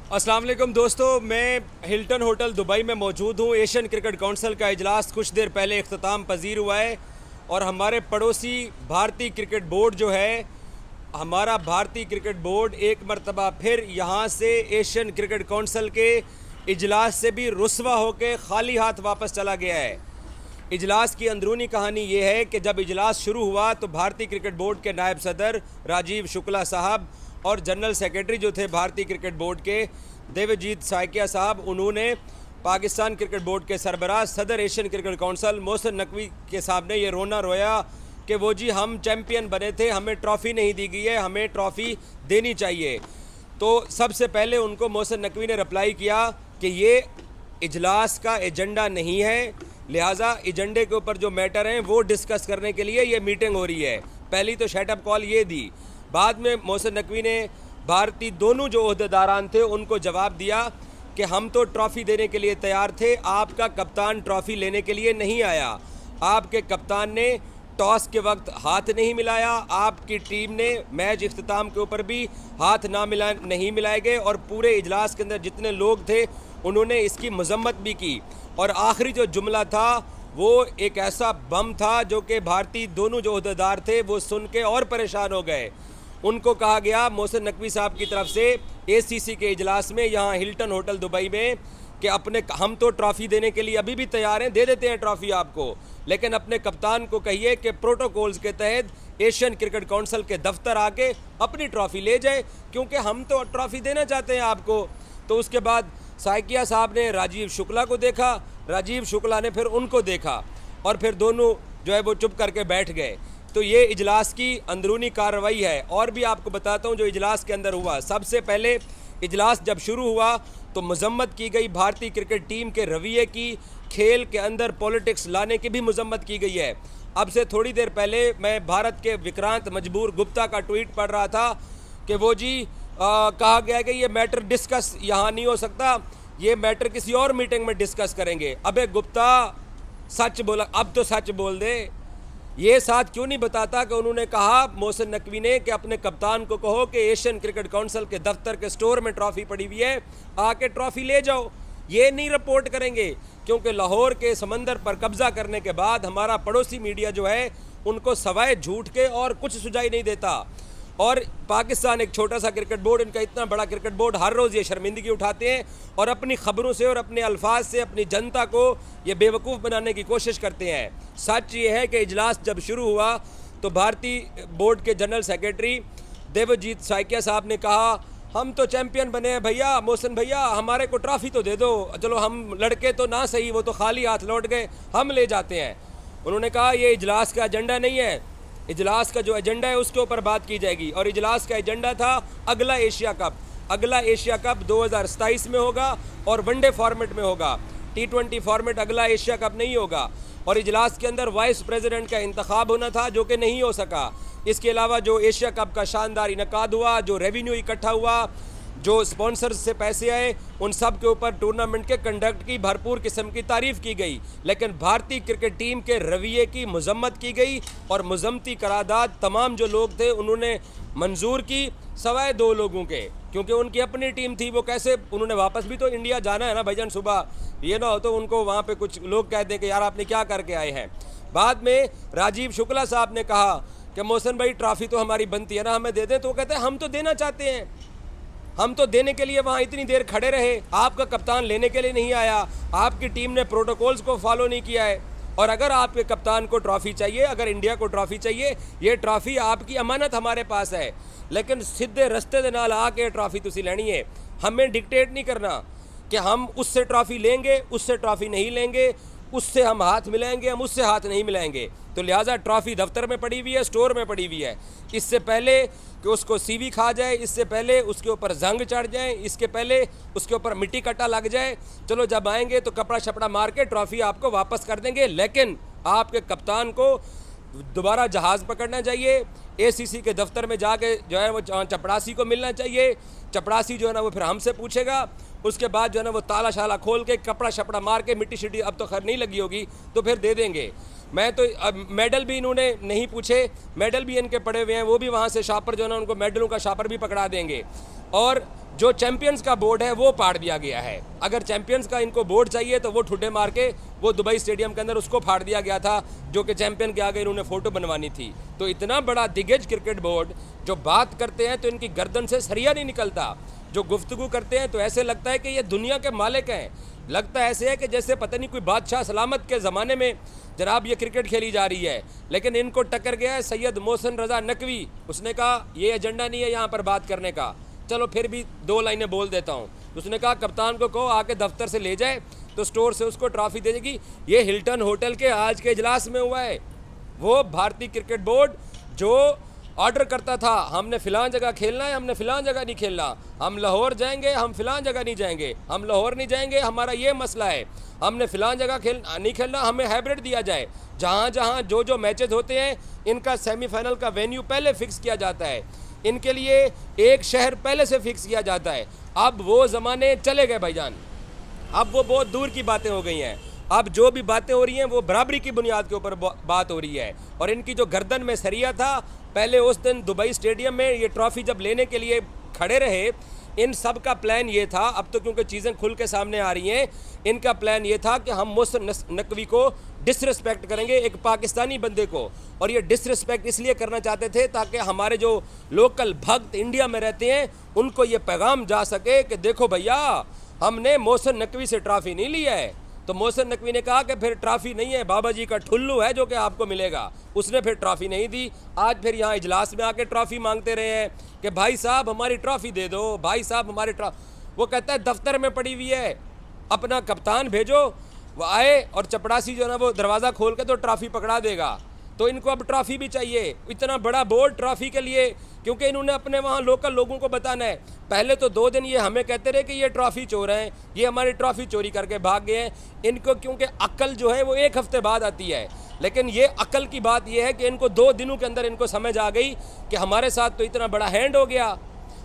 अस्सलाम वालेकुम दोस्तों, मैं हिल्टन होटल दुबई में मौजूद हूँ। एशियन क्रिकेट काउंसिल का इजलास कुछ देर पहले इख्तिताम पजीर हुआ है और हमारे पड़ोसी भारतीय क्रिकेट बोर्ड जो है, हमारा भारतीय क्रिकेट बोर्ड एक मरतबा फिर यहाँ से एशियन क्रिकेट काउंसिल के इजलास से भी रुस्वा होकर खाली हाथ वापस चला गया है। इजलास की अंदरूनी कहानी ये है कि जब इजलास शुरू हुआ तो भारतीय क्रिकेट बोर्ड के नायब सदर राजीव शुक्ला साहब और जनरल सेक्रेटरी जो थे भारतीय क्रिकेट बोर्ड के देवजीत साइकिया साहब, उन्होंने पाकिस्तान क्रिकेट बोर्ड के सरबराह सदर Asian cricket council Mohsin Naqvi के सामने ये रोना रोया कि वो जी हम चैम्पियन बने थे, हमें ट्रॉफ़ी नहीं दी गई है, हमें ट्रॉफ़ी देनी चाहिए। तो सबसे पहले उनको मोहसिन नकवी ने रिप्लाई किया कि ये इजलास का एजेंडा नहीं है, लिहाजा एजेंडे के ऊपर जो मैटर हैं वो डिस्कस करने के लिए ये मीटिंग हो रही है। पहली तो शटअप कॉल ये दी। बाद में मोहसिन नकवी ने भारतीय दोनों जो ओहदेदारान थे उनको जवाब दिया कि हम तो ट्रॉफ़ी देने के लिए तैयार थे, आपका कप्तान ट्रॉफ़ी लेने के लिए नहीं आया। आपके कप्तान ने टॉस के वक्त हाथ नहीं मिलाया, आपकी टीम ने मैच इख्तिताम के ऊपर भी हाथ नहीं मिलाए गए और पूरे इजलास के अंदर जितने लोग थे उन्होंने इसकी मजम्मत भी की। और आखिरी जो जुमला था वो एक ऐसा बम था जो कि भारतीय दोनों जो ओहदेदार थे वो सुन के और परेशान हो गए। उनको कहा गया मोहसिन नकवी साहब की तरफ से एसीसी के इजलास में यहाँ हिल्टन होटल दुबई में कि हम तो ट्रॉफ़ी देने के लिए अभी भी तैयार हैं, दे देते हैं ट्रॉफ़ी आपको, लेकिन अपने कप्तान को कहिए कि प्रोटोकॉल्स के तहत एशियन क्रिकेट काउंसिल के दफ्तर आके अपनी ट्रॉफ़ी ले जाए, क्योंकि हम तो ट्रॉफ़ी देना चाहते हैं आपको। तो उसके बाद साइकिया साहब ने राजीव शुक्ला को देखा, राजीव शुक्ला ने फिर उनको देखा और फिर दोनों जो है वो चुप करके बैठ गए। तो ये इजलास की अंदरूनी कार्रवाई है। और भी आपको बताता हूँ जो इजलास के अंदर हुआ। सबसे पहले इजलास जब शुरू हुआ तो मजम्मत की गई भारतीय क्रिकेट टीम के रवैये की, खेल के अंदर पॉलिटिक्स लाने की भी मजम्मत की गई है। अब से थोड़ी देर पहले मैं भारत के विक्रांत मजबूर गुप्ता का ट्वीट पढ़ रहा था कि वो जी कहा गया कि ये मैटर डिस्कस यहाँ नहीं हो सकता, ये मैटर किसी और मीटिंग में डिस्कस करेंगे। अबे गुप्ता, सच बोला, अब तो सच बोल दे। ये साथ क्यों नहीं बताता कि उन्होंने कहा मोहसिन नकवी ने कि अपने कप्तान को कहो कि एशियन क्रिकेट काउंसिल के दफ्तर के स्टोर में ट्रॉफ़ी पड़ी हुई है, आके ट्रॉफ़ी ले जाओ। ये नहीं रिपोर्ट करेंगे क्योंकि लाहौर के समंदर पर कब्जा करने के बाद हमारा पड़ोसी मीडिया जो है उनको सवाए झूठ के और कुछ सुझाई नहीं देता। और पाकिस्तान एक छोटा सा क्रिकेट बोर्ड, इनका इतना बड़ा क्रिकेट बोर्ड, हर रोज़ ये शर्मिंदगी उठाते हैं और अपनी ख़बरों से और अपने अल्फाज से अपनी जनता को ये बेवकूफ़ बनाने की कोशिश करते हैं। सच ये है कि इजलास जब शुरू हुआ तो भारतीय बोर्ड के जनरल सेक्रेटरी देवजीत साइकिया साहब ने कहा हम तो चैम्पियन बने हैं भैया, मोहसिन भैया हमारे को ट्रॉफ़ी तो दे दो, चलो हम लड़के तो ना सही, वो तो खाली हाथ लौट गए, हम ले जाते हैं। उन्होंने कहा ये इजलास का एजेंडा नहीं है, इजलास का जो एजेंडा है उसके ऊपर बात की जाएगी। और इजलास का एजेंडा था अगला एशिया कप। अगला एशिया कप 2027 में होगा और वनडे फॉर्मेट में होगा, T20 फॉर्मेट अगला एशिया कप नहीं होगा। और इजलास के अंदर वाइस प्रेसिडेंट का इंतखाब होना था जो कि नहीं हो सका। इसके अलावा जो एशिया कप का शानदार इनकाद हुआ, जो रेवेन्यू इकट्ठा हुआ, जो स्पॉन्सर्स से पैसे आए, उन सब के ऊपर टूर्नामेंट के कंडक्ट की भरपूर किस्म की तारीफ़ की गई, लेकिन भारतीय क्रिकेट टीम के रवैये की मजम्मत की गई और मजम्मती करारदाद तमाम जो लोग थे उन्होंने मंजूर की, सवाए 2 लोगों के, क्योंकि उनकी अपनी टीम थी। वो कैसे, उन्होंने वापस भी तो इंडिया जाना है ना भाईजान, सुबह ये ना हो तो उनको वहाँ पे कुछ लोग कह दें कि यार आपने क्या करके आए हैं। बाद में राजीव शुक्ला साहब ने कहा कि मोहसिन भाई ट्रॉफ़ी तो हमारी बनती है ना, हमें दे दें। तो वो कहते हैं हम तो देना चाहते हैं, हम तो देने के लिए वहाँ इतनी देर खड़े रहे, आपका कप्तान लेने के लिए नहीं आया, आपकी टीम ने प्रोटोकॉल्स को फॉलो नहीं किया है। और अगर आपके कप्तान को ट्रॉफ़ी चाहिए, अगर इंडिया को ट्रॉफ़ी चाहिए, ये ट्रॉफ़ी आपकी अमानत हमारे पास है, लेकिन सीधे रस्ते दे नाल आके ट्रॉफ़ी तुसी लेनी है। हमें डिक्टेट नहीं करना कि हम उससे ट्रॉफ़ी लेंगे, उससे ट्रॉफ़ी नहीं लेंगे, उससे हम हाथ मिलाएंगे, हम उससे हाथ नहीं मिलाएंगे। तो लिहाजा ट्रॉफ़ी दफ्तर में पड़ी हुई है, स्टोर में पड़ी हुई है। इससे पहले कि उसको सीवी खा जाए, इससे पहले उसके ऊपर जंग चढ़ जाए, इसके पहले उसके ऊपर मिट्टी कट्टा लग जाए, चलो जब आएंगे तो कपड़ा शपड़ा मार के ट्रॉफ़ी आपको वापस कर देंगे, लेकिन आपके कप्तान को दोबारा जहाज़ पकड़ना चाहिए, एसीसी के दफ्तर में जाके जो है वो चपड़ासी को मिलना चाहिए, चपड़ासी जो है ना वो फिर हमसे पूछेगा, उसके बाद जो है ना वो ताला शाला खोल के कपड़ा शपड़ा मार के मिट्टी शिट्टी अब तो खैर नहीं लगी होगी तो फिर दे देंगे। मैं तो मेडल भी इन्होंने नहीं पूछे, मेडल भी इनके पड़े हुए हैं, वो भी वहाँ से शापर जो है ना उनको मेडलों का शापर भी पकड़ा देंगे। और जो चैंपियंस का बोर्ड है वो फाड़ दिया गया है। अगर चैंपियंस का इनको बोर्ड चाहिए तो वो ठुड्डे मार के वो दुबई स्टेडियम के अंदर उसको फाड़ दिया गया था, जो कि चैंपियन के आगे इन्होंने फ़ोटो बनवानी थी। तो इतना बड़ा दिग्गज क्रिकेट बोर्ड जो बात करते हैं तो इनकी गर्दन से सरिया नहीं निकलता, जो गुफ्तगू करते हैं तो ऐसे लगता है कि ये दुनिया के मालिक हैं। लगता ऐसे है कि जैसे पता नहीं कोई बादशाह सलामत के ज़माने में जनाब ये क्रिकेट खेली जा रही है। लेकिन इनको टक्कर गया है सैयद मोहसिन रज़ा नकवी। उसने कहा ये एजेंडा नहीं है यहाँ पर बात करने का, चलो फिर भी 2 लाइनें बोल देता हूँ। उसने कहा कप्तान को कहो आके दफ्तर से ले जाए तो स्टोर से उसको ट्रॉफी दे देगी। ये हिल्टन होटल के आज के इजलास में हुआ है। वो भारतीय क्रिकेट बोर्ड जो ऑर्डर करता था हमने फ़िलां जगह खेलना है, हमने फ़िलां जगह नहीं खेलना, हम लाहौर जाएंगे, हम फ़िलां जगह नहीं जाएंगे, हम लाहौर नहीं जाएंगे, हमारा ये मसला है, हमने फ़िलां जगह नहीं खेलना, हमें हाइब्रिड दिया जाए। जहाँ जहाँ जो मैचेस होते हैं इनका सेमीफाइनल का वेन्यू पहले फ़िक्स किया जाता है, इनके लिए एक शहर पहले से फ़िक्स किया जाता है। अब वो ज़माने चले गए भाईजान, अब वो बहुत दूर की बातें हो गई हैं। अब जो भी बातें हो रही हैं वो बराबरी की बुनियाद के ऊपर बात हो रही है। और इनकी जो गर्दन में सरिया था, पहले उस दिन दुबई स्टेडियम में ये ट्रॉफ़ी जब लेने के लिए खड़े रहे, इन सब का प्लान ये था, अब तो क्योंकि चीज़ें खुल के सामने आ रही हैं, इनका प्लान ये था कि हम मोहसिन नकवी को डिसरिस्पेक्ट करेंगे, एक पाकिस्तानी बंदे को। और ये डिसरिस्पेक्ट इसलिए करना चाहते थे ताकि हमारे जो लोकल भक्त इंडिया में रहते हैं उनको ये पैगाम जा सके कि देखो भैया हमने मोहसिन नकवी से ट्रॉफ़ी नहीं ली है। तो मोहसिन नकवी ने कहा कि फिर ट्रॉफ़ी नहीं है, बाबा जी का ठुल्लू है जो कि आपको मिलेगा। उसने फिर ट्रॉफ़ी नहीं दी। आज फिर यहाँ इजलास में आके ट्रॉफ़ी मांगते रहे हैं कि भाई साहब हमारी ट्रॉफ़ी दे दो, भाई साहब हमारी वो कहता है दफ्तर में पड़ी हुई है, अपना कप्तान भेजो, वो आए और चपड़ासी जो है ना वो दरवाज़ा खोल के तो ट्रॉफ़ी पकड़ा देगा। तो इनको अब ट्रॉफ़ी भी चाहिए। इतना बड़ा बोर्ड ट्रॉफ़ी के लिए, क्योंकि इन्होंने अपने वहाँ लोकल लोगों को बताना है। पहले तो 2 दिन ये हमें कहते रहे कि ये ट्रॉफ़ी चोर हैं, ये हमारी ट्रॉफ़ी चोरी करके भाग गए हैं। इनको क्योंकि अक्ल जो है वो 1 हफ्ते बाद आती है, लेकिन ये अक्ल की बात ये है कि इनको 2 दिनों के अंदर इनको समझ आ गई कि हमारे साथ तो इतना बड़ा हैंड हो गया,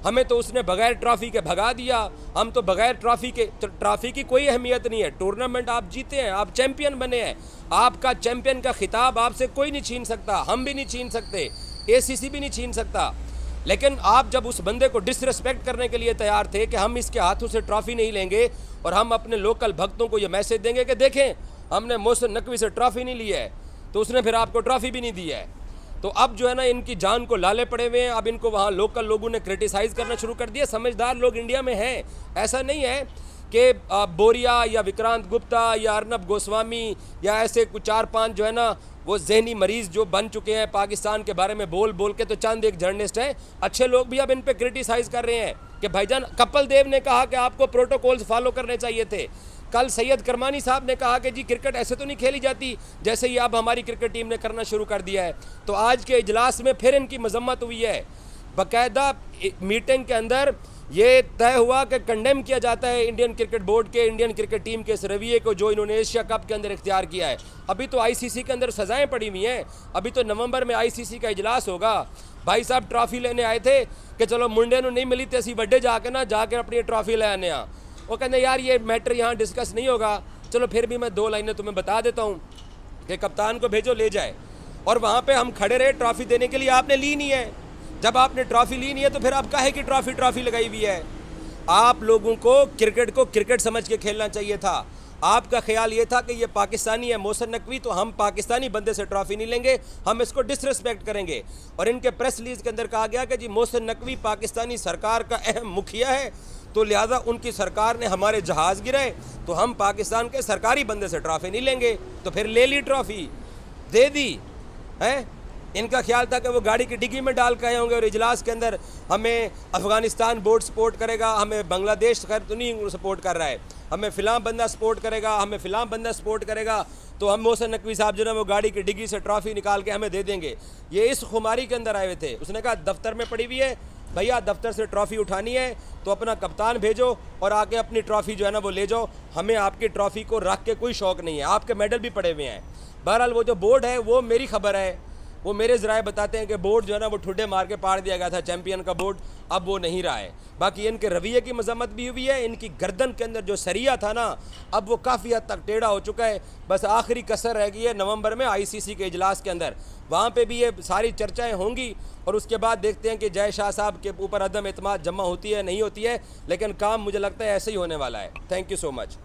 हमें तो उसने बगैर ट्रॉफ़ी के भगा दिया, हम तो बगैर ट्रॉफ़ी के, ट्रॉफ़ी की कोई अहमियत नहीं है। टूर्नामेंट आप जीते हैं, आप चैंपियन बने हैं, आपका चैंपियन का खिताब आपसे कोई नहीं छीन सकता, हम भी नहीं छीन सकते, ACC भी नहीं छीन सकता। लेकिन आप जब उस बंदे को डिसरिस्पेक्ट करने के लिए तैयार थे कि हम इसके हाथों से ट्रॉफ़ी नहीं लेंगे और हम अपने लोकल भक्तों को ये मैसेज देंगे कि देखें हमने मोहसिन नकवी से ट्रॉफ़ी नहीं ली है, तो उसने फिर आपको ट्रॉफ़ी भी नहीं दी है। तो अब जो है ना इनकी जान को लाले पड़े हुए हैं। अब इनको वहाँ लोकल लोगों ने क्रिटिसाइज़ करना शुरू कर दिया। समझदार लोग इंडिया में हैं, ऐसा नहीं है कि बोरिया या विक्रांत गुप्ता या अर्नब गोस्वामी या ऐसे कुछ 4-5 जो है ना वो जहनी मरीज़ जो बन चुके हैं पाकिस्तान के बारे में बोल बोल के, तो चंद एक जर्नलिस्ट हैं, अच्छे लोग भी अब इन पे क्रिटिसाइज़ कर रहे हैं कि भाईजान कपिल देव ने कहा कि आपको प्रोटोकॉल्स फॉलो करने चाहिए थे। कल सैयद करमानी साहब ने कहा कि जी क्रिकेट ऐसे तो नहीं खेली जाती जैसे ही अब हमारी क्रिकेट टीम ने करना शुरू कर दिया है। तो आज के इजलास में फिर इनकी मजम्मत हुई है। बाकायदा मीटिंग के अंदर ये तय हुआ कि कंडेम किया जाता है इंडियन क्रिकेट बोर्ड के, इंडियन क्रिकेट टीम के इस रवैये को जो इन्होंने एशिया कप के अंदर इख्तियार किया है। अभी तो ICC के अंदर सज़ाएँ पड़ी हुई हैं, अभी तो नवंबर में ICC का इजलास होगा। भाई साहब ट्रॉफ़ी लेने आए थे कि चलो मुंडे नहीं मिली तो असी वड्डे जाके अपनी ट्रॉफ़ी ले आने। वो कहते यार ये मैटर यहाँ डिस्कस नहीं होगा। चलो फिर भी मैं 2 लाइनें तुम्हें बता देता हूँ कि कप्तान को भेजो ले जाए। और वहाँ पे हम खड़े रहे ट्रॉफ़ी देने के लिए, आपने ली नहीं है। जब आपने ट्रॉफ़ी ली नहीं है तो फिर आप काहे की ट्रॉफ़ी लगाई हुई है। आप लोगों को क्रिकेट समझ के खेलना चाहिए था। आपका ख्याल ये था कि ये पाकिस्तानी है मोहसिन नकवी, तो हम पाकिस्तानी बंदे से ट्रॉफ़ी नहीं लेंगे, हम इसको डिसरिस्पेक्ट करेंगे। और इनके प्रेस रिलीज़ के अंदर कहा गया कि जी मोहसिन नकवी पाकिस्तानी सरकार का अहम मुखिया है, तो लिहाजा उनकी सरकार ने हमारे जहाज़ गिराए तो हम पाकिस्तान के सरकारी बंदे से ट्रॉफ़ी नहीं लेंगे। तो फिर ले ली ट्रॉफ़ी, दे दी है। इनका ख्याल था कि वो गाड़ी की डिग्गी में डाल के आए होंगे और इजलास के अंदर हमें अफ़गानिस्तान बोर्ड सपोर्ट करेगा, हमें बांग्लादेश खैर तो नहीं सपोर्ट कर रहा है, हमें फ़िलां बंदा सपोर्ट करेगा, हमें फ़िलां बंदा सपोर्ट करेगा, तो हम मोहसिन नकवी साहब जो है वो गाड़ी की डिग्गी से ट्रॉफ़ी निकाल के हमें दे देंगे। ये इस खुमारी के अंदर आए हुए थे। उसने कहा दफ्तर में पड़ी हुई है भैया, दफ्तर से ट्रॉफ़ी उठानी है तो अपना कप्तान भेजो और आके अपनी ट्रॉफ़ी जो है ना वो ले जाओ, हमें आपकी ट्रॉफ़ी को रख के कोई शौक़ नहीं है, आपके मेडल भी पड़े हुए हैं। बहरहाल वो जो बोर्ड है वो मेरी खबर है वो मेरे ज़राए बताते हैं कि बोर्ड जो है ना वो ठुड्डे मार के पाड़ दिया गया था, चैंपियन का बोर्ड, अब वो नहीं रहा है। बाकी इनके रवैये की मजम्मत भी हुई है, इनकी गर्दन के अंदर जो सरिया था ना अब वो काफ़ी हद तक टेढ़ा हो चुका है। बस आखिरी कसर रह गई है नवंबर में आईसीसी के इजलास के अंदर, वहाँ पे भी ये सारी चर्चाएं होंगी और उसके बाद देखते हैं कि जय शाह साहब के ऊपर अदम एतमाद जमा होती है नहीं होती है, लेकिन काम मुझे लगता है ऐसे ही होने वाला है। Thank you so much.